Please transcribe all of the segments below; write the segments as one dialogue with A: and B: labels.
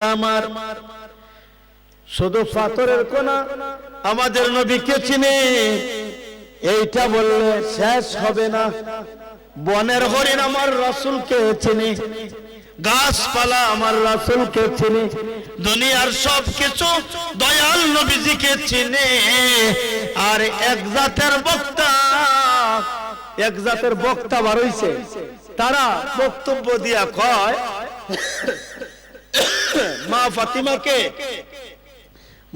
A: আমার শুধু পাথরের কোনা আমাদের নবীকে চিনে, এইটা বললে শেষ হবে না। বনের হরিণ আমার রাসূলকে চিনি, গাছপালা আমার রাসূলকে চিনি, দুনিয়ার সব কিছু দয়াল নবীজিকে চিনে। আর এক জাতের বক্তা বার হইছে, তারা বক্তব্য দিয়া কয়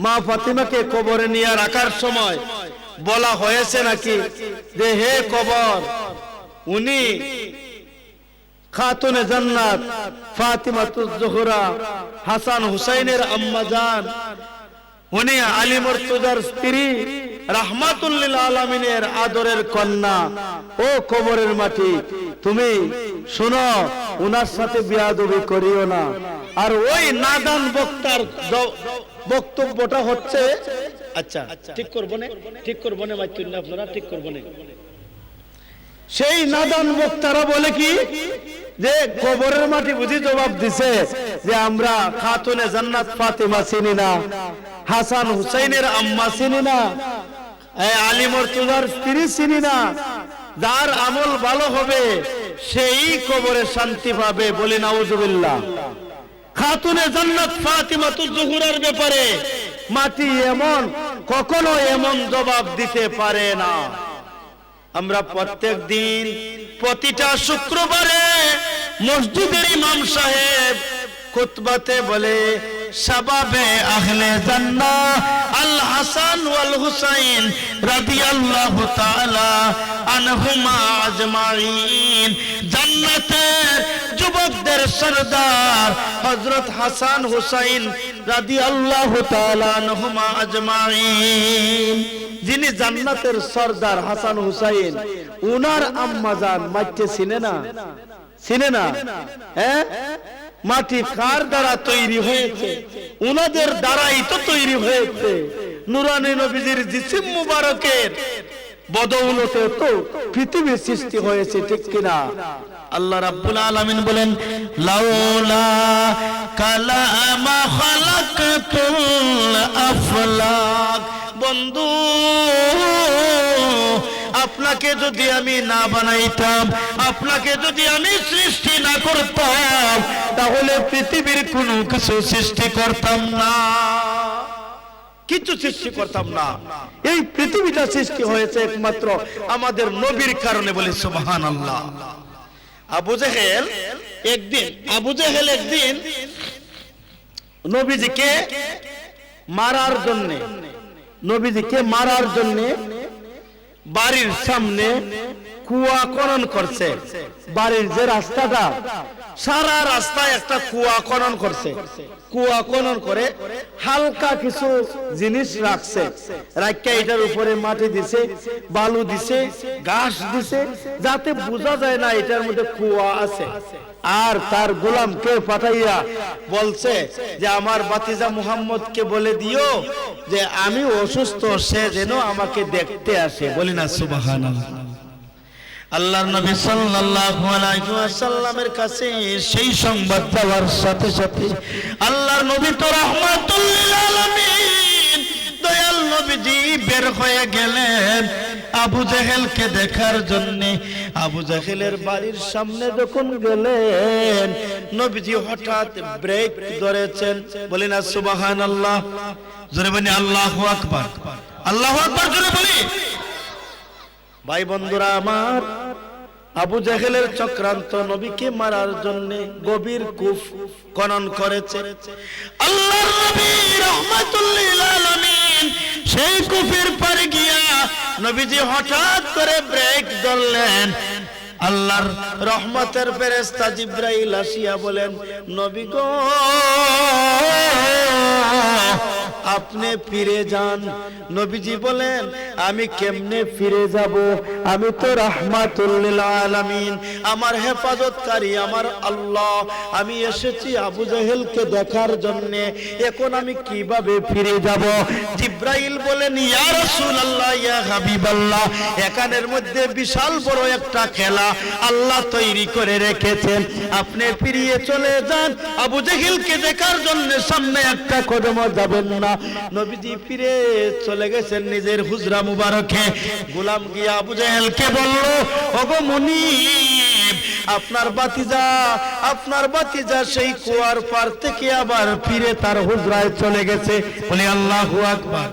A: মা ফাতিমাকে কবরে নিয়ে রাখার সময় বলা হয়েছে নাকি যে হে কবর, উনি খাতুনে জান্নাত ফাতিমাতুজ জোহরা হাসান হুসাইনের আম্মা জান, উনি আলী মুর্তজার স্ত্রী, রাহমাতুল লিল আলামিনের আদরের কন্যা। ও কবরের মাটি, তুমি শুনো, উনার সাথে বিয়াদবি করিও না। আর ওই নাদান বক্তার বক্তব্যটা হচ্ছে, আচ্ছা ঠিক করবো না, ঠিক করবো না, আপনারা ঠিক করবো না। সেই নাদান বক্তারা বলে কি যে কবরের মাটি বুঝি জবাব দিছে যে আমরা খাতুনে জান্নাত ফাতিমা চিনি না, হাসান হুসাইনের আম্মা চিনি না, আলী মুর্তজার স্ত্রী চিনি না। যার আমল ভালো হবে সেই কবরে শান্তি পাবে, বলি নাউজুবিল্লাহ। খাতুনে জান্নাত ফাতিমাতুজ জোহরার ব্যাপারে মাটি এমন কখনো এমন জবাব দিতে পারে না। আমরা প্রত্যেক দিন প্রতিটা শুক্রবারে মসজিদের ইমাম সাহেব খুতবাতে বলে শাবাবে আহলে জান্নাহ আল হাসান ওয়াল হুসাইন রাদিয়াল্লাহু তাআলা আনহুমা আজমাইন। জান্নাতের যুবকদের সরদার হযরত হাসান হুসাইন রাদিয়াল্লাহু তাআলা আনহুমা আজমাইন, যিনি জান্নাতের সরদার হাসান হুসাইন, উনার আম্মা জান মাটি চিনে না, চিনে না? হ্যাঁ, মাটি কার দ্বারা তৈরি হয়েছে? উনাদের দ্বারাই তো তৈরি হয়েছে। নূরানী নবীজির জিসিম মুবারকের বদৌলতে তো পৃথিবীর সৃষ্টি হয়েছে, ঠিক কিনা? আল্লাহ রাব্বুল আলামিন বলেন লাউলা কালামা খালাকাতুল আফলাক। বন্ধু, আপনাকে যদি আমি না বানাইতাম, আপনাকে যদি আমি সৃষ্টি না করতাম, তাহলে পৃথিবীর কোনো কিছু সৃষ্টি করতাম না, কিছু সৃষ্টি করতাম না। এই পৃথিবীটা সৃষ্টি হয়েছে একমাত্র আমাদের নবীর কারণে, বলি সুবহানাল্লাহ। আবু জেহেল একদিন নবীজিকে মারার জন্য বাড়ির সামনে কুয়া খনন করছে। বাড়ির যে রাস্তাটা, সারা রাস্তায় একটা কুয়া খনন করছে। কুয়া খনন করে হালকা কিছু জিনিস রাখছে, রাখা এটার উপরে মাটি দিছে, বালু দিছে, ঘাস দিছে, যাতে বোঝা যায় না এটার মধ্যে কুয়া আছে। আর তার গোলামকে পাঠাইয়া বলছে যে আমার ভাতিজা মুহাম্মদকে বলে দিও যে আমি অসুস্থ, সে যেন আমাকে দেখতে আসে, বলি না সুবহানাল্লাহ। আল্লাহর নবী সাল্লাল্লাহু আলাইহি ওয়াসাল্লামের কাছে সেই সংবাদ দেওয়ার সাথে সাথে আল্লাহর নবী তো রাহমাতুল লিল আলামিন দয়াল নবীজি বের হয়ে গেলেন আবু জেহেলকে দেখার জন্য। আবু জেহেলের বাড়ির সামনে যখন গেলেন, নবীজি হঠাৎ ব্রেক ধরেছেন, বলি না সুবহানাল্লাহ। জোরে বলি আল্লাহু আকবার, আল্লাহু আকবার জোরে বলি। ভাই বন্ধুরা আমার, আবু জেহেলের চক্রান্ত নবীকে মারার জন্য গভীর কূপ খনন করেছে। আল্লাহর নবী রাহমাতুল লিল আলামিন সেই কূপের পারে গিয়া নবীজি হঠাৎ করে ব্রেক ধরলেন। আল্লাহর রহমতের ফেরেশতা জিবরাইল আসিয়া বলেন, নবী গো, আপনি ফিরে যান। নবীজি বলেন আমি কেমনে ফিরে যাব, আমি তো রাহমাতুল লিল আলামিন, আমার হেফাজতকারী আমার আল্লাহ, আমি এসেছি আবু জেহেলকে দেখার জন্য, এখন আমি কিভাবে ফিরে যাব? জিব্রাইল বলেন ইয়া রাসূলুল্লাহ ইয়া হাবিবাল্লাহ, এখানের মধ্যে বিশাল বড় একটা খেলা আল্লাহ তৈরি করে রেখেছেন, আপনি ফিরিয়ে চলে যান, আবু জেহেলকে দেখার জন্য সামনে একটা কদমও যাবেন না। নবীজি ফিরে চলে গেছেন নিজের হুজরা মুবারকে। গোলাম গিয়া আবু জেহেলকে বলল ওগো মুনিব, আপনার বাতিজা সেই কুয়ার পার থেকে আবার ফিরে তার হুজরায় চলে গেছে। বলে আল্লাহু আকবার।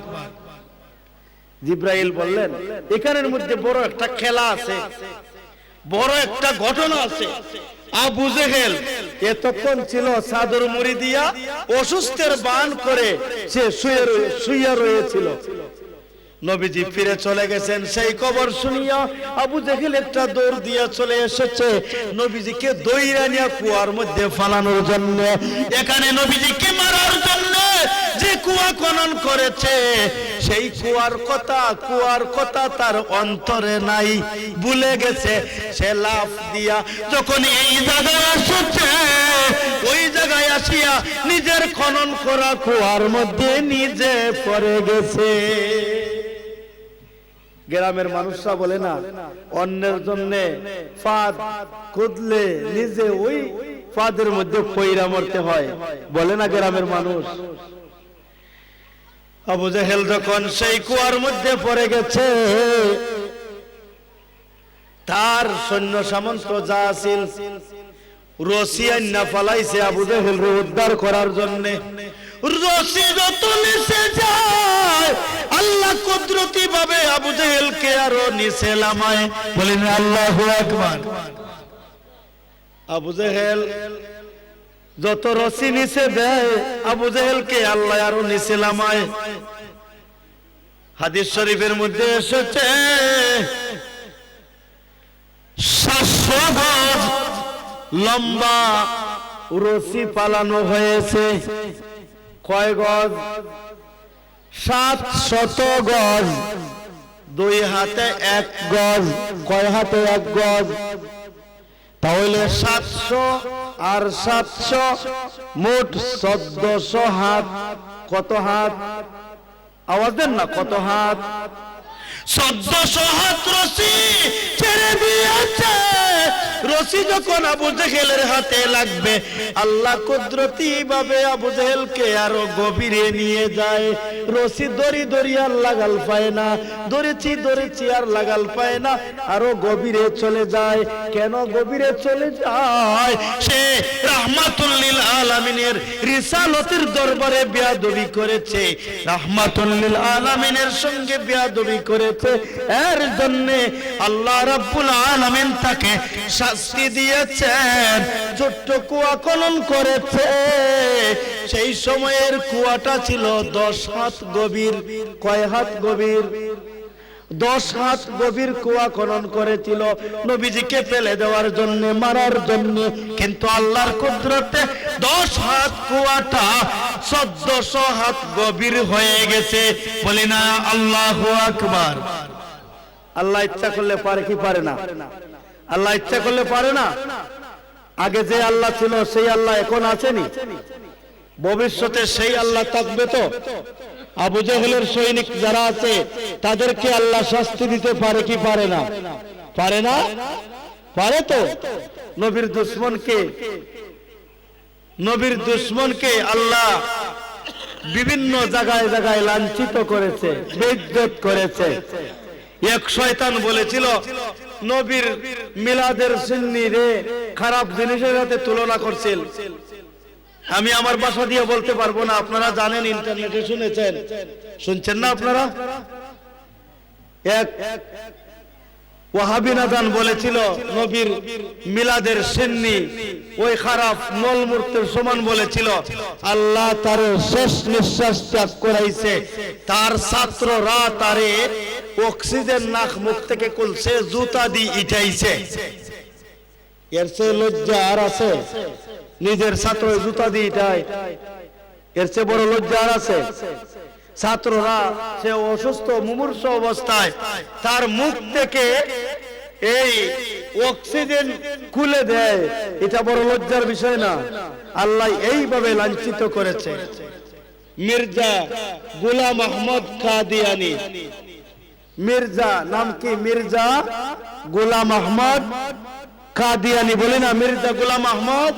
A: জিব্রাইল বললেন এখানের মধ্যে বড় একটা খেলা আছে, বড় একটা ঘটনা আছে। আবু জেহেল এতক্ষণ ছিল চাদর মুড়ি দিয়া অসুস্থের বান করে সে শুয়ে রয়েছিল। নবীজি ফিরে চলে গেছেন, সেই খবর শুনিয়া আবু জেহেল একটা দৌড় দিয়া চলে এসেছে নবীজিকে দইরা নিয়ে কুয়ার মধ্যে ফালানোর জন্য। এখানে নবীজিকে মারার জন্য যে কুয়া খনন করেছে সেই কুয়ার কথা তার অন্তরে নাই, ভুলে গেছে। সে লাফ দিয়া যখন এই জায়গায় আসছে, ওই জায়গায় আসিয়া নিজের খনন করা কুয়ার মধ্যে নিজে পড়ে গেছে। গ্রামের মানুষরা বলে না অন্যের জন্য ফাঁদ খুদলে নিজে ওই ফাঁদের মধ্যে পইরা মরতে হয়, বলে না গ্রামের মানুষ। আবু জেহেল যখন সেই কুয়ার মধ্যে পড়ে গেছে, তার সৈন্য সামন্ত যা ছিল রশি আইনা ফালাইছে আবু জেহেল উদ্ধার করার জন্য। রশি যত নিচে যায় আল্লাহ কুদরতি ভাবে আবু জেহেলকে আরো নিচে নামায়। বলেন আল্লাহু আকবার। আবু জেহেল যত রশি নিচে দেয় আবু জেহেলকে আল্লাহ আরো নিচে নামায়। হাদিস শরীফের মধ্যে এসেছে 700 গজ লম্বা রশি পালানো হয়েছে। কয় গজ? 700 গজ। 2 হাতে 1 গজ। কয় হাতে 1 গজ? তাহলে 700 আর 700 মোট 1400 হাত। কত হাত? আওয়াজ দেন না, কত হাত? 1400 হাত রশি ছেড়ে দিয়েছে। রশি যখন আবু জেহেলের হাতে লাগবে আল্লাহ কুদরতি ভাবে আবু জেহেলকে আরো গভীরে নিয়ে যায়। রশি দড়ি আর লাগাল পায় না, ধরেছি আর লাগাল পায় না, আরো গভীরে চলে যায়। কেন গভীরে চলে যায়? সে রাহমাতুল লিল আলামিনের রিসালতের দরবারে বেয়াদবি করেছে, রাহমাতুল লিল আলামিনের সঙ্গে বেয়াদবি করেছে। এর জন্য আল্লাহ রাব্বুল আলামিন তাকে শাস্তি দিয়েছেন। ছোট্ট কুয়া খনন করেছে, সেই সময়ের কুয়াটা ছিল 10 হাত গভীর। কয় হাত গভীর? 10 হাত গভীর কুয়া খনন করেছিল নবীজিকে ফেলে দেওয়ার জন্য, মারার জন্য। কিন্তু আল্লাহর কুদরতে 10 হাত কুয়াটা 1400 হাত গভীর হয়ে গেছে। বলি না আল্লাহু আকবার। আল্লাহ ইচ্ছা করলে পারে কি পারে না? আল্লাহ ইচ্ছা করলে পারে না? আগে যে আল্লাহ ছিল সেই আল্লাহ এখন আছেনি? ভবিষ্যতে সেই আল্লাহ থাকবে তো? আবু জেহেলের সৈনিক যারা আছে তাদেরকে আল্লাহ শাস্তি দিতে পারে কি পারে না? পারে না? পারে তো। নবীর দুশমনকে আল্লাহ বিভিন্ন জায়গায় লাঞ্ছিত করেছে, বেইজ্জত করেছে। এক শয়তান বলেছিল নবীর মিলাদের সুন্নি রে খারাপ জিনিসের সাথে তুলনা করছিল। আমি আমার ভাষা দিয়ে বলতে পারবো না, আপনারা জানেন, ইন্টারনেটে শুনছেন না আপনারা? এক ওয়াহাবি নাদান বলেছিল নবীর মিলাদের সুন্নি ওই খারাপ মলমূত্রের সমান বলেছিল। আল্লাহ তার শেষ নিঃশ্বাস ত্যাগ করাইছে, তার ছাত্ররা তারে অক্সিজেন নাক মুখ থেকে খুলছে, জুতা দিয়ে ইটাইছে। এর চেয়ে লজ্জা আর আছে? নিজের ছাত্র জুতা দিয়ে ইটায়, এর চেয়ে বড় লজ্জা আর আছে? ছাত্ররা সে অসুস্থ মুমূর্ষ অবস্থায় তার মুখ থেকে এই অক্সিজেন খুলে দেয়, এটা বড় লজ্জার বিষয় না? আল্লাহ এইভাবে লাঞ্ছিত করেছে। মির্জা গোলাম আহমদ কাদিয়ানী, মির্জা নাম কি? মির্জা গোলাম আহমদ কাদিয়ানী, বলি না মির্জা গোলাম আহমদ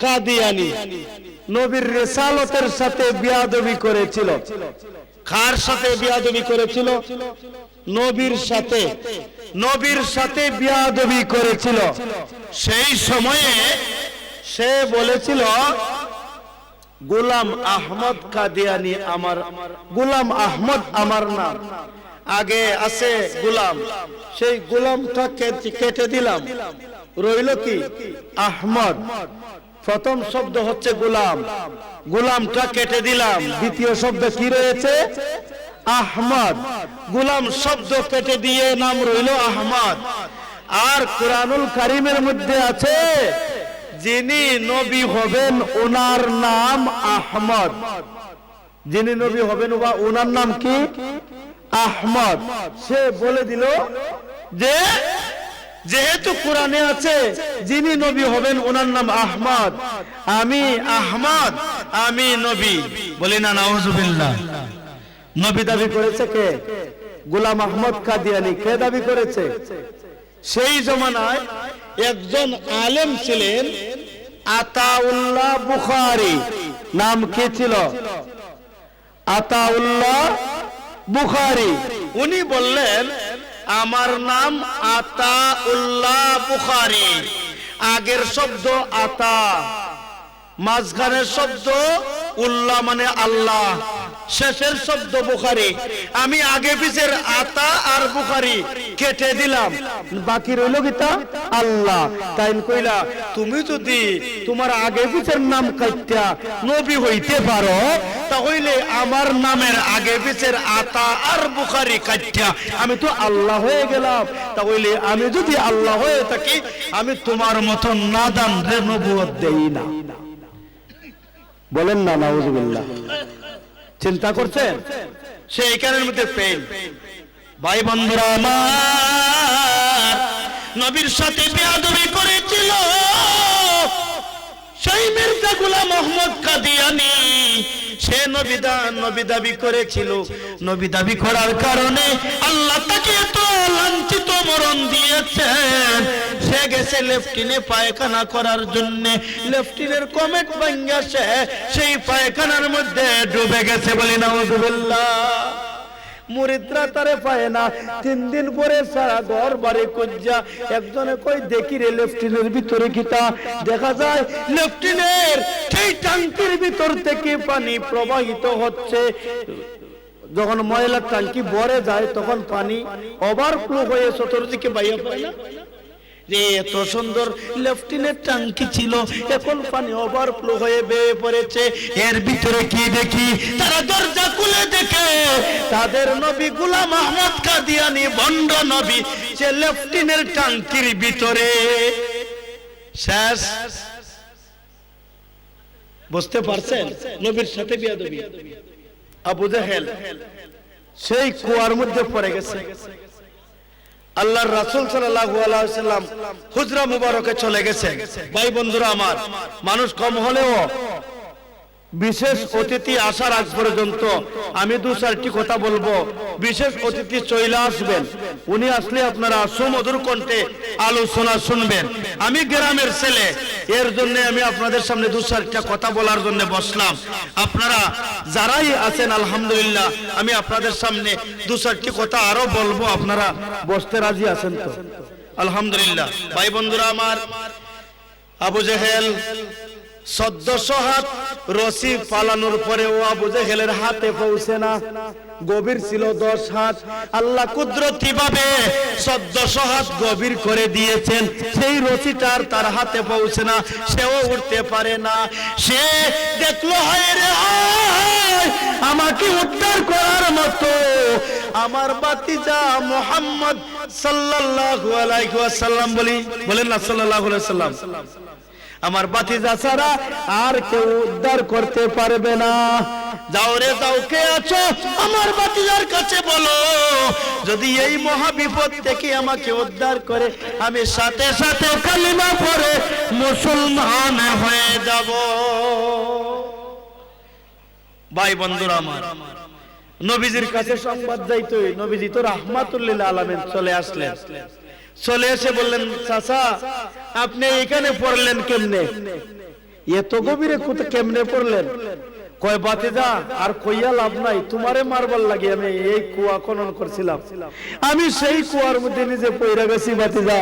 A: কাদিয়ানী নবীর রিসালতের সাথে বিয়াদবি করেছিল। কার সাথে বিয়াদবি করেছিল? নবীর সাথে, নবীর সাথে বিয়াদবি করেছিল। সেই সময়ে সে বলেছিল গোলাম আহমদ কাদিয়ানী আমার, গোলাম আহমদ আমার নাম, আগে আছে গোলাম, সেই গোলামটা কেটে দিলাম, রইল কি আহমদ। প্রথম শব্দ হচ্ছে গোলাম, গোলামটা কেটে দিলাম, দ্বিতীয় শব্দ কি রয়েছে? আহমদ। গোলাম শব্দ কেটে দিয়ে নাম রইল আহমদ। আর কুরআনুল কারীমের মধ্যে আছে যিনি নবী হবেন ওনার নাম আহমদ, যিনি নবী হবেন ওনার নাম কি? আহমদ। সে বলে দিল যে যেহেতু কোরআনে আছে যিনি নবী হবেন ওনার নাম আহমদ, আমি আহমদ, আমি নবী, বলি না নাউজুবিল্লাহ। নবী দাবি করেছে কে? গোলাম আহমদ কাদিয়ানী। কে দাবি করেছে? সেই জমানায় একজন আলেম ছিলেন আতাউল্লাহ বুখারী, নাম কি ছিল? আতাউল্লাহ বুখারী। উনি বললেন আমার নাম আতাউল্লাহ বুখারী। আগের শব্দ আতা, মাঝখানের শব্দ উল্লাহ মানে আল্লাহ, শেষের শব্দ বুখারী। আমি আগে পিছের আতা আর বুখারী কেটে দিলাম, বাকি রইল কিতা? আল্লাহ। তাই কইলা তুমি যদি তোমার আগে পিছের নাম কাইটা নবী হইতে পারো, তাহলে আমার নামের আগে পিছের আতা আর বুখারী কাইটা আমি তো আল্লাহ হয়ে গেলাম। তাহলে আমি যদি আল্লাহ হয়ে থাকি, আমি তোমার মতো নাদান রে নবুয়ত দেই না। বলেন না নাউজুবিল্লাহ। চিন্তা করছেন? সেই কারণের মধ্যে পেন। ভাই বন্ধুরা আমার, নবীর সাথে বেয়াদবি করেছিল সেই মির্জা গোলাম আহমদ কাদিয়ানী। সে নবী দাবি করেছিল। নবী দাবি করার কারণে আল্লাহ তাকে এত লাঞ্ছিত মরণ দিয়েছেন। সে গেছে লেফটিনে পায়খানা করার জন্য, লেফটিনের কমেট ভাঙ্গা সেই পায়খানার মধ্যে ডুবে গেছে, বলি নাউজুবিল্লাহ। মুরিদরা তারে পায় না। 3 দিন পরে সারা ঘর বাড়ি খুঁজা একজনে কই দেখি রে লেফটিনের ভিতরে কিতা, দেখা যায় লেফটিনের সেই ট্যাঙ্কির ভিতর থেকে পানি প্রবাহিত হচ্ছে। যখন ময়লার ট্যাঙ্কি ভরে যায় তখন পানি ওভারফ্লো হয়ে চতুর্দিকে বাইরে পড়ে না? যে এত সুন্দর লেফটিনের ট্যাঙ্কি ছিল, এখন পানি ওভারফ্লো হয়ে বেয়ে পড়েছে। এর ভিতরে কি দেখি? তারা দরজা খুলে দেখে তাদের নবী গোলাম আহমদ কাদিয়ানী ভণ্ড নবী, সে লেফটিনের ট্যাঙ্কির ভিতরে। শেষ। বুঝতে পারছেন? নবীর সাথে বিয়াদবি। আবু জাহেল সেই কুয়ার মধ্যে পড়ে গেছে। আল্লাহর রাসূল সাল্লাল্লাহু আলাইহি ওয়াসাল্লাম হুজরা মুবারকে চলে গেছে। ভাই বন্ধুরা আমার, মানুষ কম হলেও বিশেষ অতিথি আসার আগ পর্যন্ত আমি 2-4টি কথা বলবো। বিশেষ অতিথি চলে আসবেন, উনি আসলে আপনারা সুমধুর কণ্ঠে আলোচনা শুনবেন। আমি গ্রামের ছেলে, এর জন্য আমি আপনাদের সামনে 2-4টা কথা বলার জন্য বসলাম। আপনারা যারাই আছেন আলহামদুলিল্লাহ, আমি আপনাদের সামনে 2-4টি কথা আরো বলবো। আপনারা বসতে রাজি আছেন তো? আলহামদুলিল্লাহ। ভাই বন্ধুরা আমার, আবু জেহেল 1400 হাত রশি পালানোর পরেও আবু জেহেলের হাতে পৌঁছে না। গভীর ছিল 10 হাত। আল্লাহ কুদরতি ভাবে 1400 হাত গভীর করে দিয়েছেন। সেই রশিটার তার হাতে পৌঁছে না, সেও উঠতে পারে না। সে দেখলো হায় রে হায়, আমাকে উদ্ধার করার মতো আমার ভাতিজা মুহাম্মদ সাল্লাল্লাহু আলাইহি ওয়াসাল্লাম, বলেন না সাল্লাল্লাহু আলাইহি ওয়াসাল্লাম, আমার ভাতিজা ছাড়া আর কেউ উদ্ধার করতে পারবে না। যাও রে যাও, কে আছো আমার ভাতিজার কাছে বলো, যদি এই মহা বিপদ থেকে আমাকে উদ্ধার করে আমি সাথে সাথে কালিমা পড়ে মুসলমান হয়ে যাব। ভাই বন্ধুরা আমার, নবীজির কাছে সংবাদ যাইতো, নবীজি তো রাহমাতুল লিল আলামিন চলে আসলেন। চলে এসে বললেন, চাচা আপনি এখানে পড়লেন কেমনে? এত গভীরে কেমনে পড়লেন? কয় ভাতিজা আর কইয়া লাভ নাই, তোমারে মারবার লাগে আমি এই কুয়া খনন করছিলাম, আমি সেই কুয়ার মধ্যে নিজে পইরা গেছি ভাতিজা।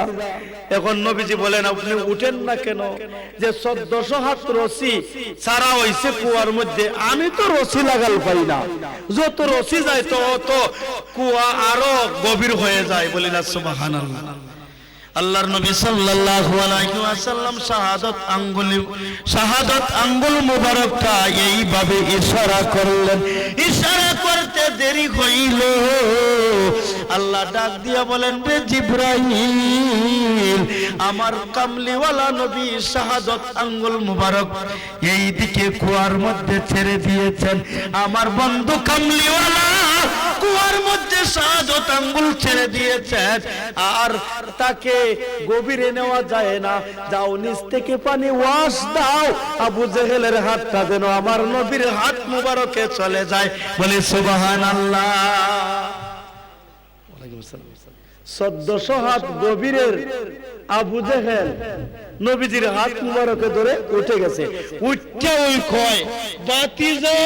A: এখন নবীজি বলেন, আপনি উঠেন না কেন? যে 1400 হাত রশি সারা হইছে কুয়ার মধ্যে, আমি তো রশি লাগাল পাই না, যত রশি যায় তত কুয়া আরো গভীর হয়ে যায়। বলি না সুবহানাল্লাহ। আল্লাহর নবী সাল্লাল্লাহু আলাইহি ওয়াসাল্লাম শাহাদাত আঙ্গুল মুবারকটা এইভাবে ইশারা করলেন। ইশারা করতে দেরি হইল, আল্লাহ ডাক দিয়া বলেন, রে জিবরাইল, আমার কামলিওয়ালা নবী শাহাদাত আঙ্গুল মুবারক এই দিকে কুয়ার মধ্যে ছেড়ে দিয়েছেন। আমার বন্ধু কামলিওয়ালা কুয়ার মধ্যে শাহাদাত আঙ্গুল ছেড়ে দিয়েছেন, আর তাকে গভীরে নেওয়া যায় না। যাও নিচ থেকে পানি ওয়াশ দাও, আবু জেহেলের হাতটা যেন আমার নবীর হাত মুবারকে চলে যায়। বলে সুবহানাল্লাহ। 1400 হাত গভীরের আবু জেহেল নবীজির হাত মুবারকে ধরে উঠে গেছে। উঠতে ওই কয়, ভাতিজা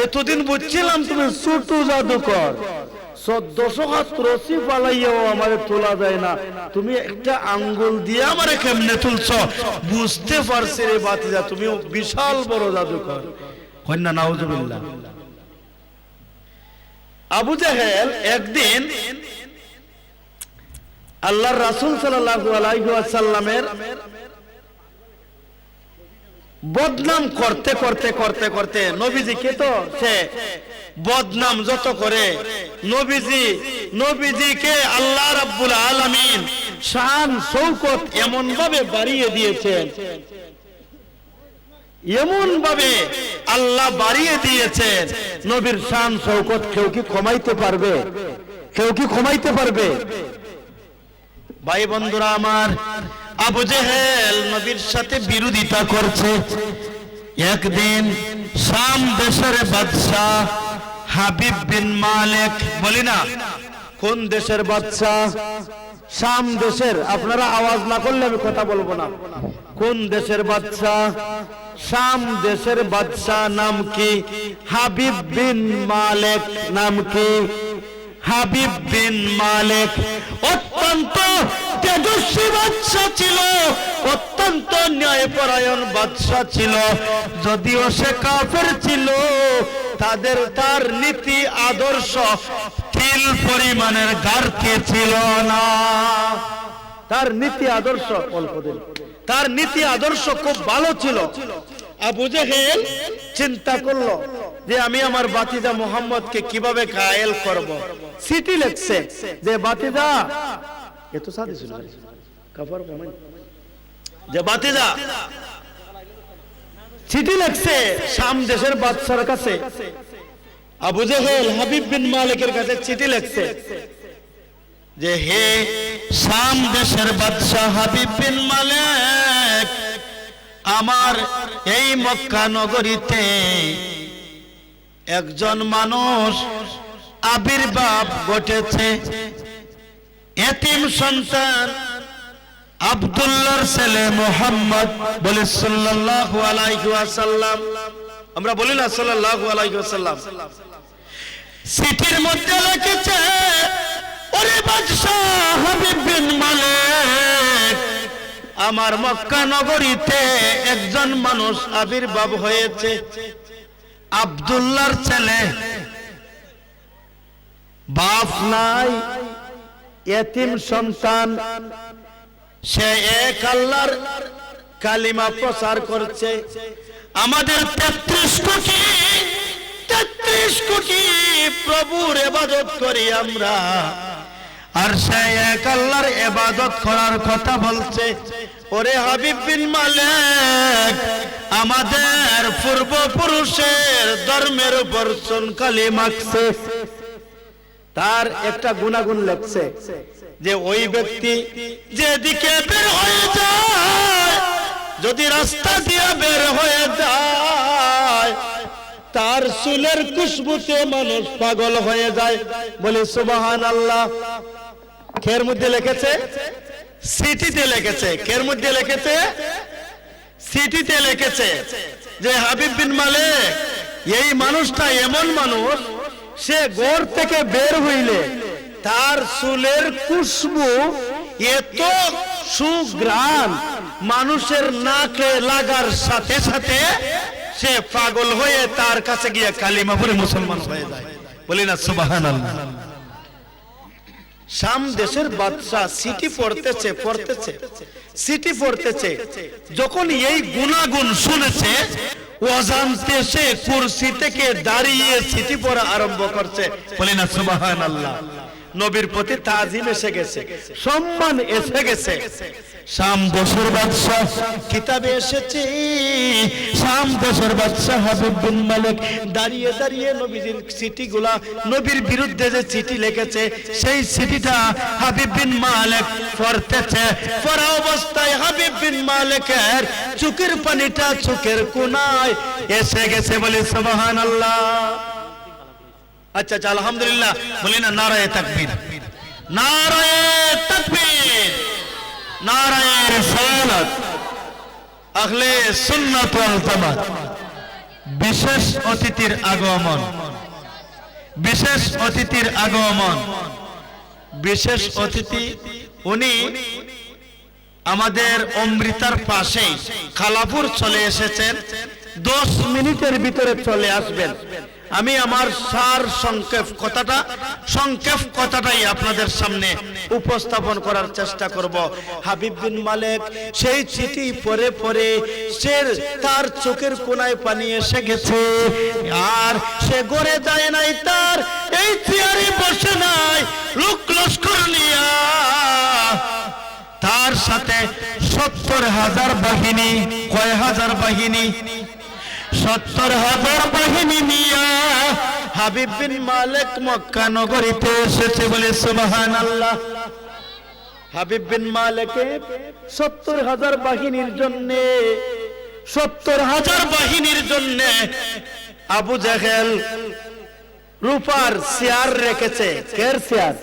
A: এতদিন বুঝছিলাম তুমি ছোট জাদুকর, 1400 হাত রশি পালাইয়াও আমারে তোলা যায় না, তুমি একটা আঙ্গুল দিয়ে আমারে কেমনে তুলছ? বুঝতে পারছি রে ভাতিজা, তুমি বিশাল বড় জাদুকর। কন্যা নাউজুবিল্লাহ। আবু জেহেল একদিন আল্লাহর রাসূল সাল্লাল্লাহু আলাইহি ওয়াসাল্লামের বদনাম করতে করতে করতে করতে নবীজিকে তো সে বদনাম যত করে, নবীজিকে আল্লাহ রাব্বুল আলামিন শান শৌকত এমন ভাবে বাড়িয়ে দিয়েছেন, এমন ভাবে আল্লাহ বাড়িয়ে দিয়েছেন, নবীর শান শৌকত কেউ কি কমাইতে পারবে? কেউ কি কমাইতে পারবে? ভাই বন্ধুরা আমার, আবু জেহেল নবীর সাথে বিরোধিতা করছে। একদিন শাম দেশের বাদশা হাবিব বিন মালিক, বলি না কোন দেশের বাদশা? শাম দেশের। আপনারা আওয়াজ না করলে আমি কথা বলবো না। কোন দেশের বাদশা? শাম দেশের বাদশা। নাম কি? হাবিব বিন মালিক। নাম কি? হাবিব বিন মালিক। অত্যন্ত তেজস্বী বাদশা ছিল, অত্যন্ত ন্যায়পরায়ণ বাদশা ছিল। যদিও সে কাফের ছিল, তার নীতি আদর্শ তিল পরিমাণের ঘাটতি ছিল না। তার নীতি আদর্শ তার নীতি আদর্শ খুব ভালো ছিল। আবু জেহেল চিন্তা করলো যে আমি আমার ভাতিজা মুহাম্মদকে কিভাবে ঘায়েল করব। চিঠি লিখছে যে ভাতিজা, এত সাথে ছিল কাফার কমেন, যে ভাতিজা চিঠি লিখছে শাম দেশের বাদশার কাছে। আবু জেহেল হাবিব বিন মালিকের কাছে চিঠি লিখছে যে, হে শাম দেশের বাদশা হাবিব বিন মালিক, আমার এই মক্কা নগরীতে একজন মানুষ আবির্ভাব ঘটেছে, এতিম সন্তান আব্দুল্লাহর ছেলে মুহাম্মদ। বলে সাল্লাল্লাহু আলাইহি ওয়াসাল্লাম। আমরা বলি না সাল্লাল্লাহু আলাইহি ওয়াসাল্লাম। চিঠির মধ্যে লিখেছে, ওরে বাদশা হাবিব বিন মালিক, আমার মক্কা নগরীতে একজন মানুষ আবির্ভাব হয়েছে, আব্দুল্লাহর ছেলে, বাপ নাই, এতিম সন্তান। সে এক আল্লাহর কালিমা প্রচার করছে। আমাদের 33 কোটি প্রভুর ইবাদত করি আমরা, আর সে এক আল্লাহর ইবাদত করার কথা বলছে। ওরে হাবিব বিন মালিক, আমাদের পূর্বপুরুষের ধর্মের উপর চুনকালি মাখছে। তার একটা গুণাগুণ লেখছে যে ওই ব্যক্তি যেদিকে বের হয়ে যায়, যদি রাস্তা দিয়ে বের হয়ে যায়, তার চুলের খুশবুতে মানুষ পাগল হয়ে যায়। বলে সুবহানাল্লাহ। খের মধ্যে লিখেছে, সিটিতে লিখেছে, খের মধ্যে লিখেছে, সিটিতে লিখেছে যে হাবিব বিন মালিক এই মানুষটা এমন মানুষ, সে ঘর থেকে বের হইলে তার চুলের খুশবু এত সুঘ্রাণ মানুষের নাকে লাগার সাথে সাথে সে পাগল হয়ে তার কাছে গিয়ে কালিমা পড়ে মুসলমান হয়ে যায়। বলি না সুবহানাল্লাহ। শাম দেশের বাদশা সিটি পড়তেছে, সিটি পড়তেছে। যখন এই গুনাগুন শুনেছে, অজান্তে সে কুরসি থেকে দাঁড়িয়ে সিটি পড়া আরম্ভ করছে। বলি না সুবহানাল্লাহ। নবীর প্রতি তাজিম এসে গেছে, সম্মান এসে গেছে। শাম দেশের বাদশা কিতাবে এসেছে, শাম দেশের বাদশা হাবিব বিন মালিক দাঁড়িয়ে দাঁড়িয়ে নবীজির চিঠিগুলা, নবীর বিরুদ্ধে যে চিঠি লিখেছে সেই চিঠিটা হাবিব বিন মালিক পড়তেছে। পড়া অবস্থায় হাবিব বিন মালিকের চোখের পানিটা চোখের কোণায় এসে গেছে। বলে সুবহানাল্লাহ। আচ্ছা আচ্ছা, আলহামদুলিল্লাহ। বলি না নারায়ে তাকবীর, নারায়ে তাকবীর, নারায়ে রিসালাত। আহলে সুন্নাত ওয়াল জামাত। বিশেষ অতিথির আগমন, বিশেষ অতিথির আগমন। বিশেষ অতিথি উনি আমাদের অমৃতার পাশেই খালাপুর চলে এসেছেন। 10 মিনিটের ভিতরে চলে আসবেন। আমি আমার সংক্ষেপ কথাটাই আপনাদের সামনে উপস্থাপন করার চেষ্টা করব। হাবিব বিন মালিক সেই চিঠি পড়ে পড়ে সে তার চোখের কোণায় পানি এসে গেছে। আর সে গড়ে যায় নাই, তার এই চেয়ারে বসে নাই, লোক লস্কর নিয়া তার সাথে 70,000 বাহিনী। কয় হাজার বাহিনী? 70,000 বাহিনী নিয়া হাবিব বিন মালিক মক্কা নগরীতে এসেছে। বলে সুবহানাল্লাহ। হাবিব বিন মালিকে 70,000 বাহিনীর জন্য, 70,000 বাহিনীর জন্য আবু জেহেল রূপার চেয়ার রেখেছে। কের চেয়ার?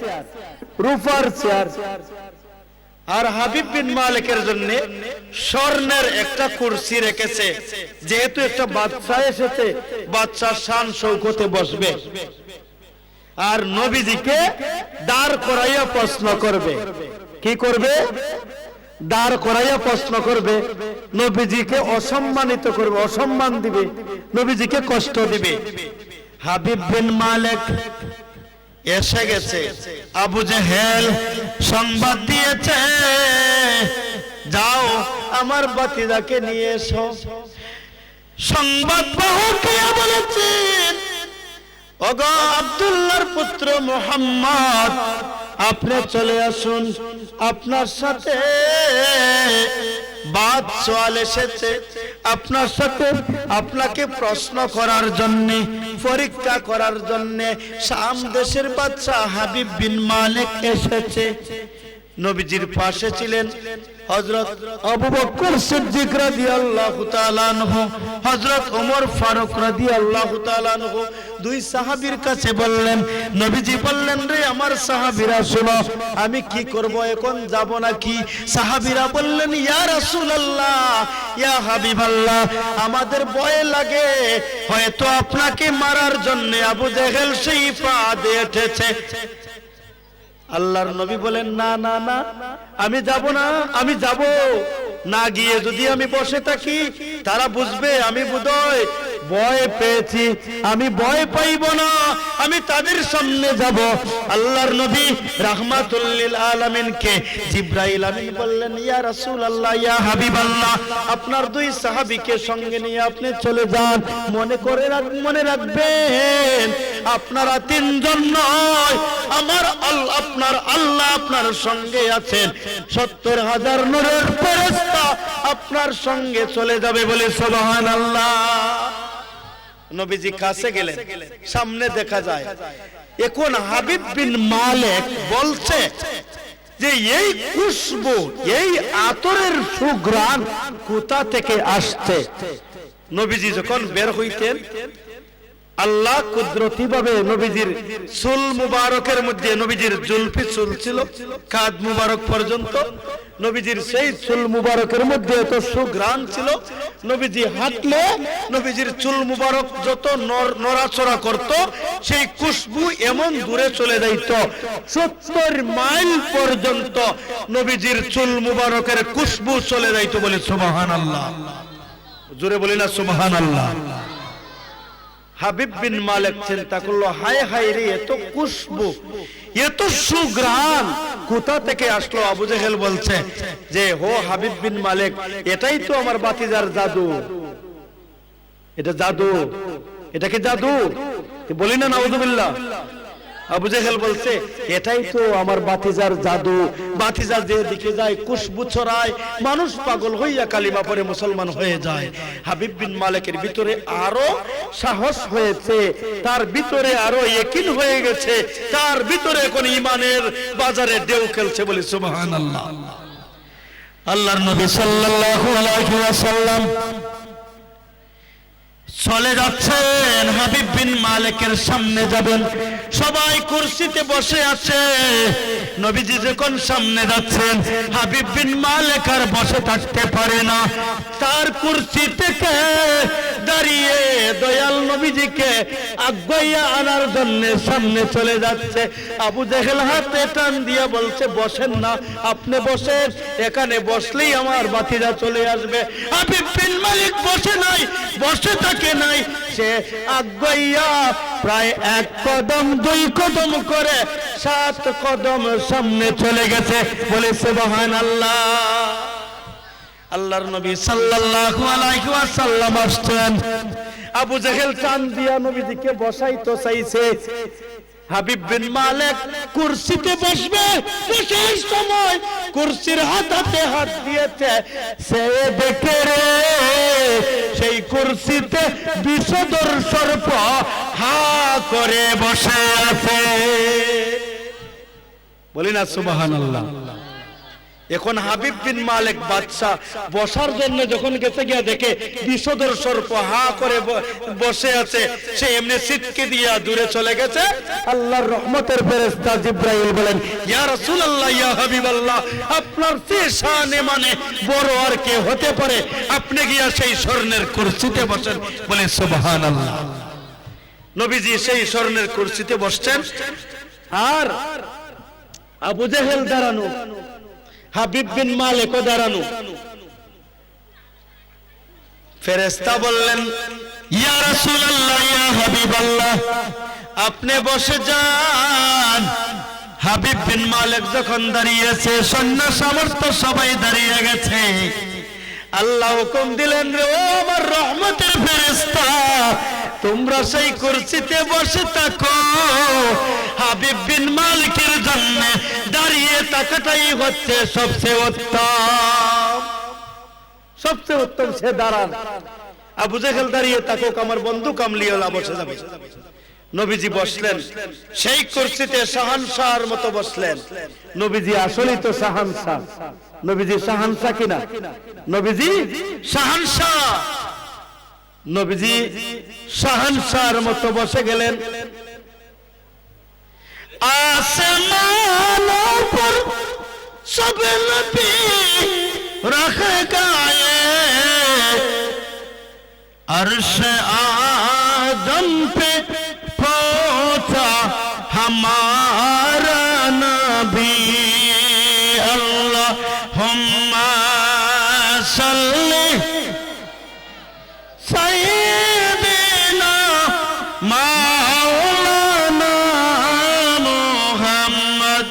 A: রূপার চেয়ার। আর হাবিব বিন মালিকের জন্য স্বর্ণের একটা কুরসি রেখেছে। যেহেতু একটা বাদশা এসেছে, বাদশার শান শৌকতে বসবে। আর নবীজিকে দাঁড় করাইয়া প্রশ্ন করবে। কি করবে? দাঁড় করাইয়া প্রশ্ন করবে। নবীজিকে অসম্মানিত করবে, অসম্মান দিবে, নবীজিকে কষ্ট দিবে। হাবিব বিন মালিক এসে গেছে। আবু জেহেল সংবাদ দিয়েছে, যাও আমার বাতিদাকে নিয়ে এসো। সংবাদ বাহকরা বলেছেন, ওগো আব্দুল্লাহর পুত্র মুহাম্মদ, আপনি চলে আসুন, আপনার সাথে বাদ সওয়াল এসেছে, আপনার সাথে আপনাকে প্রশ্ন করার জন্য, পরীক্ষা করার জন্য শাম দেশের বাদশা হাবিব বিন মালিক এসেছে। নবীজির পাশে ছিলেন হযরত আবু বকর সিদ্দিক রাদিয়াল্লাহু তাআলা আনহু, হযরত ওমর ফারুক রাদিয়াল্লাহু তাআলা আনহু। দুই সাহাবীর কাছে বললেন, নবীজি বললেন, রে আমার সাহাবীরা শোনো, আমি কি করব, এখন যাব নাকি? সাহাবীরা বললেন, ইয়া রাসূলুল্লাহ, ইয়া হাবিবাল্লাহ, আমাদের ভয় লাগে, হয়তো আপনাকে মারার জন্য আবু জেহেল সেই পা দিয়ে উঠেছে। আল্লাহর নবী বলেন, না না না, আমি যাব না, আমি যাব না। গিয়ে যদি আমি বসে থাকি, তারা বুঝবে আমি বোধহয় ভয় পেয়েছি, আমি ভয় পাইব না, আমি তাদের সামনে যাব। আল্লাহর নবী রাহমাতুল লিল আলামিনকে জিবরাইল আমিন বললেন, ইয়া রাসূলুল্লাহ, ইয়া হাবিবাল্লাহ, আপনার দুই সাহাবীকে সঙ্গে নিয়ে আপনি চলে যান। মনে রাখবেন, আপনারা তিনজন নয়, আপনার আল্লাহ আপনার সঙ্গে আছেন। 70,000 নূরের ফেরেশতা আপনার সঙ্গে চলে যাবে বলে সুবহানাল্লাহ। নবীজি কাছে গেলেন, সামনে দেখা যায় এখন হাবিব বিন মালিক বলছে যে এই খুশবু, এই আতরের সুঘ্রাণ কোথা থেকে আসছে। নবীজি যখন বের হইতেন আল্লাহ কুদরতি ভাবে নবীজির চুল মুবারকের মধ্যে, নবীজির জুলফি চুল ছিল কাঁধ মুবারক পর্যন্ত, নবীজির সেই চুল মুবারকের মধ্যে এত সুঘ্রাণ ছিল, নবীজি হাঁটলে নবীজির চুল মুবারক যত নড়াচড়া করত সেই খুশবু এমন দূরে চলে যাইত, 70 মাইল পর্যন্ত নবীজির চুল মুবারকের খুশবু চলে যাইত বলে সুবহানাল্লাহ। জোরে বলি না সুবহানাল্লাহ। হাবিব বিন মালিক চিন্তা করলো, হায় হায় রে, এত খুশবু, এত সুঘ্রাণ কোথা থেকে আসলো। আবু জেহেল বলছে যে হো হাবিব বিন মালিক, এটাই তো আমার বাতিজার জাদু। এটা জাদু, এটা কি জাদু? বলি না নাউযুবিল্লাহ। আবু জেহেল বলছে এটাই তো আমার বাতিজার জাদু। বাতিজা যে দিকে যায় খুশবু ছড়ায়, মানুষ পাগল হইয়া কালিমা পড়ে মুসলমান হয়ে যায়। হাবিব বিন মালিকের ভিতরে আরো সাহস হয়েছে, তার ভিতরে আরো ইয়াকিন হয়ে গেছে, তার ভিতরে এখন ঈমানের বাজারে ঢেউ খেলছে বলে সুবহানাল্লাহ। আল্লাহর নবী সাল্লাল্লাহু আলাইহি ওয়াসাল্লাম চলে যাচ্ছেন, হাবিব বিন মালিকের সামনে যাবেন, সবাই কুরসিতে বসে আছে। নবীজি যখন সামনে যাচ্ছেন হাবিব বিন মালিক আর বসে থাকতে পারে না, তার কুরসি থেকে দাঁড়িয়ে দয়াল নবীজিকে আগাইয়া আনার জন্য সামনে চলে যাচ্ছে। আবু জেহেল হাতে টান দিয়া বলছে বসেন না, আপনি বসেন, এখানে বসলেই আমার বাতিজা চলে আসবে। হাবিব বিন মালিক বসে নাই, বসে থাকে নাই, সে আগাইয়া প্রায় 1 কদম 2 কদম করে 7 কদম সামনে চলে গেছে বলে সুবহানাল্লাহ। আল্লাহর নবী সাল্লাল্লাহু আলাইহি ওয়াসাল্লাম আসছেন। আবু জেহেল টান দিয়া নবীজিকে বসাইতে চাইছে, হাবিব বিন মালিক কুরসিতে বসবে, বসার সময় কুরসির হাতে হাত দিয়েছে, সে দেখে রে সেই কুরসিতে বিষধর সর্প হা করে বসে আছে। বলি না সুবহানাল্লাহ। এখন হাবিব বিন মালিক বাদশা বসার জন্য যখন গেছে গিয়া দেখে বিষধর সর্প হা করে বসে আছে, সে এমনি ছিটকে দিয়া দূরে চলে গেছে। আল্লাহর রহমতের ফেরেশতা জিবরাইল বলেন, ইয়া রাসূলুল্লাহ, ইয়া হাবিবাল্লাহ, আপনার চেয়ে শানে মানে বড় আর কে হতে পারে, আপনি গিয়া সেই স্বর্ণের কুরসিতে বসেন বলে সুবহানাল্লাহ। নবীজি সেই স্বর্ণের কুরসিতে বসছেন, আর আবু জেহেল দাঁড়ানো, হাবিব বিন মালিকও দাঁড়ানো। ফেরেশতা বললেন, ইয়া রাসূলুল্লাহ, ইয়া হাবিবাল্লাহ, আপনি বসে যান। হাবিব বিন মালিক যখন দাঁড়িয়েছে, সৈন্য সামর্থ্য সবাই দাঁড়িয়ে গেছে। আল্লাহ হুকুম দিলেন, রে ও আমার রহমতের ফেরেশতা, তোমরা সেই কুরসিতে বসে থাকো। হাবিব বিন মালিকের জন্য দাঁড়িয়ে থাকাটাই হচ্ছে সবচেয়ে উত্তম, সবচেয়ে উত্তম সে দাঁড়ান। আবু জেহেল দাঁড়িয়ে থাকুক, আমার বন্ধু কামলিওয়ালা বসে যাবে। নবীজি বসলেন সেই কুরসিতে, শাহানশাহর মতো বসলেন। নবীজি আসলেই তো শাহানশাহ। নবীজি শাহানশাহ কিনা? নবীজি শাহানশাহ। নবীজি শাহানশাহর মতো বসে গেলেন। আসমান पर सब नबी रख गए, अर्श आदम पे पहुंचा हमारा नबी। अल्लाहुम्मा सल्ली सय्यिदना मौलाना मुहम्मद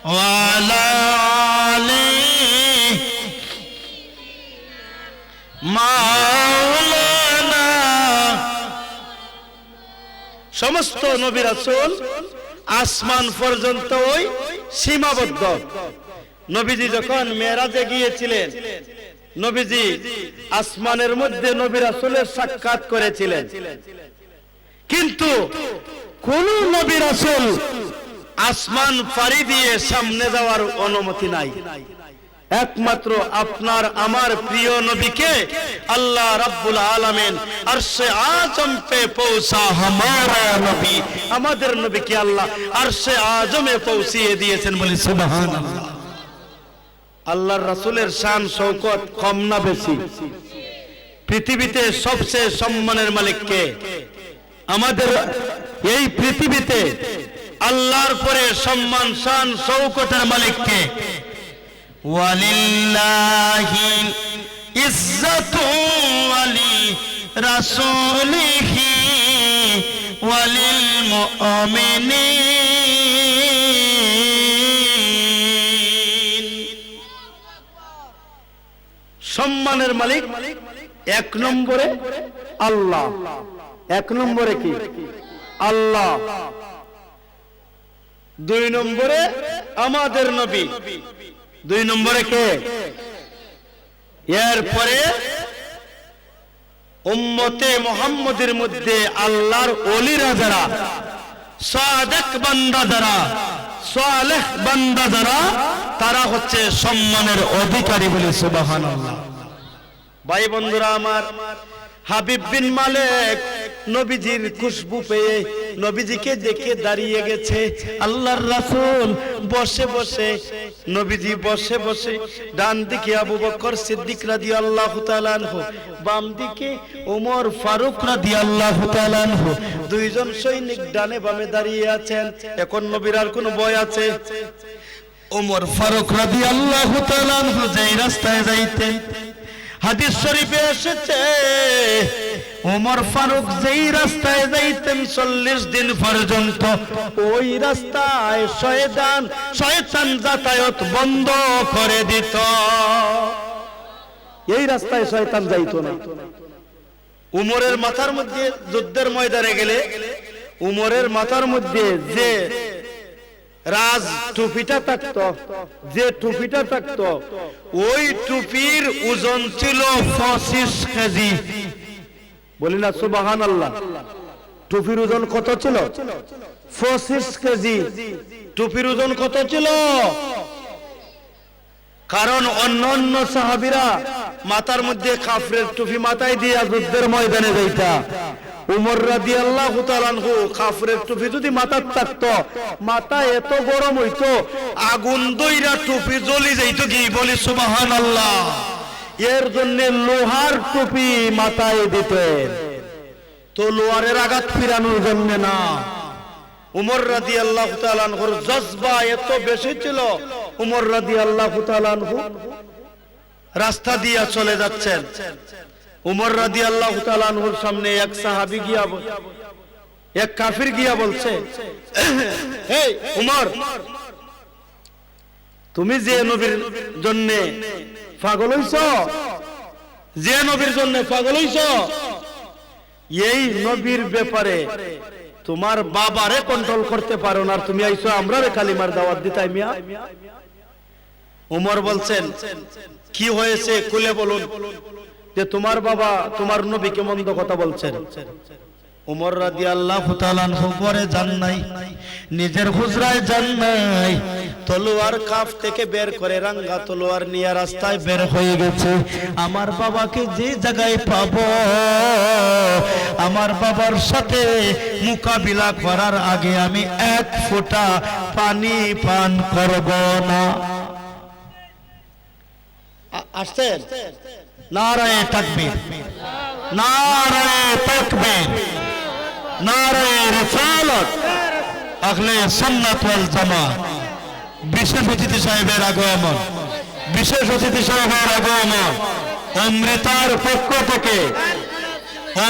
A: वाला आले मौलाना। समस्त नबी रासूल আসমান পর্যন্ত ওই সীমাবদ্ধ। নবীজি যখন মেরাজে গিয়েছিলেন, নবীজি আসমানের মধ্যে নবী রাসূলের সাক্ষাৎ করেছিলেন, কিন্তু কোন নবী রাসূল আসমান পাড়ি দিয়ে সামনে যাওয়ার অনুমতি নাই। একমাত্র আপনার আমার প্রিয় নবীকে আল্লাহ রাব্বুল আলামিন আরশে আজম পে পৌঁছা, हमारा নবী, আমাদের নবীকে আল্লাহ আরশে আজমে পৌঁছিয়ে দিয়েছেন, বলি সুবহানাল্লাহ। আল্লাহর রাসূলের শান শৌকত কম না বেশি? পৃথিবীতে সবচেয়ে সম্মানের মালিক কে? আমাদের এই পৃথিবীতে আল্লাহর পরে সম্মান শান শৌকতের মালিক কে? ওয়ালিল্লাহিল ইজ্জাতু ওয়ালি রাসূলিহি ওয়ালিল মুমিনিন। সম্মানের মালিক এক নম্বরে আল্লাহ। এক নম্বরে কি? আল্লাহ। দুই নম্বরে আমাদের নবী। দুই নম্বরে কে? এরপরে উম্মতে মুহাম্মদের মধ্যে আল্লাহর ওলিরা যারা, সাদিক বান্দা যারা, সালেহ বান্দা যারা, তারা হচ্ছে সম্মানের অধিকারী, বলে সুবহানাল্লাহ। ভাই বন্ধুরা আমার, হাবিব বিন মালিক নবীজির খুশবু পেয়ে নবীজিকে দেখে দাঁড়িয়ে গেছে। আল্লাহর রাসূল বসে বসে, নবীজি বসে বসে, ডান দিকে আবু বকর সিদ্দিক রাদিয়াল্লাহু তাআলা আনহু, বাম দিকে ওমর ফারুক রাদিয়াল্লাহু তাআলা আনহু, দুইজন সৈনিক ডানে বামে দাঁড়িয়ে আছেন। এখন নবীর আর কোন ভয় আছে? ওমর ফারুক রাদিয়াল্লাহু তাআলা আনহু যেই রাস্তায় যাইতেন, হাদিস শরীফে এসেছে ওমর ফারুক যেই রাস্তায় যাইতেন 40 দিন পর্যন্ত ওই রাস্তায় শয়তান যাতায়াত বন্ধ করে দিত। এই রাস্তায় শয়তান যাইতো না। উমরের মাথার মধ্যে যুদ্ধের ময়দানে গেলে উমরের মাথার মধ্যে যে রাজ টুপিটা থাকতো, যে টুপিটা থাকতো, ওই টুপির ওজন ছিল 25 কেজি। বলি না সুবহানাল্লাহ। টুপির ওজন কত ছিল? 25 কেজি। টুপির ওজন কত ছিল? কারণ অন্য সাহাবীরা মাথার মধ্যে কাফরের টুপি মাথায় দিয়ে যুদ্ধের ময়দানে যাইতা। উমর রাদিয়াল্লাহু তাআলা আনহু কাফরের টুপি যদি মাথায় থাকতো, মাথা এত গরম হইতো, আগুন দইরা টুপি জ্বলি যাইতো। কি বলি সুবহানাল্লাহ। এর জন্য লোহার টুপি মাথায় দিতেন, তো লোহারের আঘাত ফিরানোর জন্য না। উমর রাদিয়াল্লাহু তাআলা আনহুর জজবা এত বেশি ছিল, উমর রাদিয়াল্লাহু তাআলা আনহু রাস্তা দিয়ে চলে যাচ্ছেন। উমর রাদিয়াল্লাহু তাআলা আনহুর সামনে এক সাহাবী গিয়া, এক কাফির গিয়া বলছে, হে উমর, তুমি যে নবীর জন্য পাগল হইছ, যে নবীর জন্য পাগল হইছ, এই নবীর ব্যাপারে তোমার বাবারে কন্ট্রোল করতে পারো না, আর তুমি আইছো আমরারে কালিমার দাওয়াত দিতাই মিয়া। উমর বলছেন, কি হয়েছে খুলে বলুন, যে তোমার বাবা তোমার নবীকে মন্দ কথা বলছেন। উমর রাদিয়াল্লাহু তাআলা আনহু পরে যান নাই, নিজের হুজরায় যান নাই, তলোয়ার কাফ থেকে বের করে রাঙ্গা তলোয়ার নিয়ে রাস্তায় বের হয়ে গেছে। আমার বাবাকে যে জায়গায় পাবো, আমার বাবার সাথে মোকাবিলা করার আগে আমি এক ফোঁটা পানি পান করব না। আসছেন? নারায়ে তাকবীর, নারায়ে তাকবীর, নারায়ে রিসালাত, আহলে সুন্নাত ওয়াল জামাত। বিশেষ অতিথি সাহেবের আগমন, বিশেষ অতিথি সাহেবের আগমন অমৃতার পক্ষ থেকে